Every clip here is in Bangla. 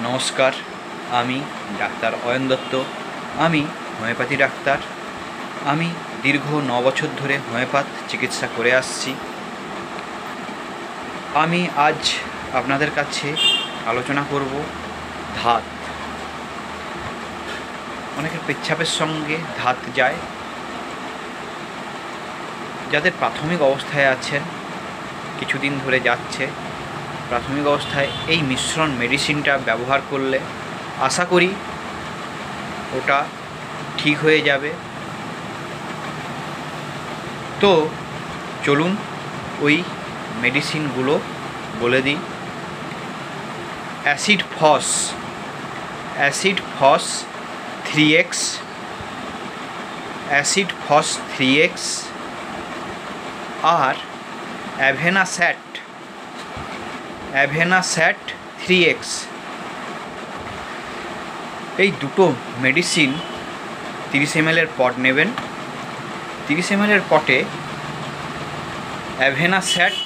নমস্কার, আমি ডাক্তার অয়ন দত্ত। আমি হোমিওপ্যাথি ডাক্তার। আমি দীর্ঘ 9 বছর ধরে হোমিওপ্যাথ চিকিৎসা করে আসছি। আমি আজ আপনাদের কাছে আলোচনা করব ধাত। অনেকের পেচ্ছাপের সঙ্গে ধাত যায়। যাদের প্রাথমিক অবস্থায় আছেন, কিছুদিন ধরে যাচ্ছে, প্রাথমিক অবস্থায় এই মিশ্রণ মেডিসিনটা ব্যবহার করলে আশা করি ওটা ঠিক হয়ে যাবে। তো চলুন ওই মেডিসিনগুলো বলে দিই। Acid phos 3x, acid phos 3x আর অ্যাভেনাস্যাট 3x। এই দুটো মেডিসিন 30 ml পট নেবেন। 30 ml পটে অ্যাভেনাস্যাট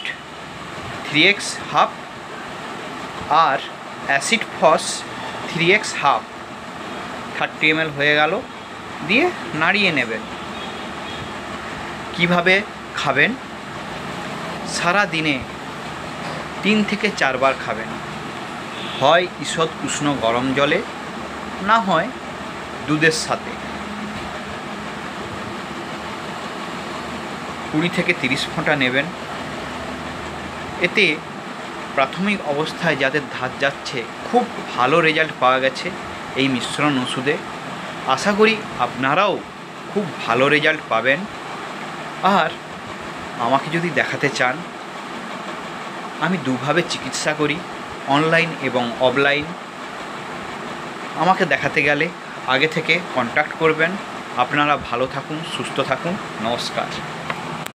3x হাফ আর acid phos 3x half, 30 ml হয়ে গেল। দিয়ে নাড়িয়ে নেবেন। কিভাবে খাবেন? সারা দিনে 3 থেকে 4 বার খাবেন। হয় ঈষৎ উষ্ণ গরম জলে, না হয় দুধের সাথে। 20 থেকে 30 ফোঁটা নেবেন। এতে প্রাথমিক অবস্থায় যাদের ধাত যাচ্ছে খুব ভালো রেজাল্ট পাওয়া গেছে এই মিশ্রণ ওষুধে। আশা করি আপনারাও খুব ভালো রেজাল্ট পাবেন। আর আমাকে যদি দেখাতে চান, আমি দুভাবে চিকিৎসা করি, অনলাইন এবং অফলাইন। আমাকে দেখাতে গেলে আগে থেকে কন্ট্যাক্ট করবেন। আপনারা ভালো থাকুন, সুস্থ থাকুন। নমস্কার।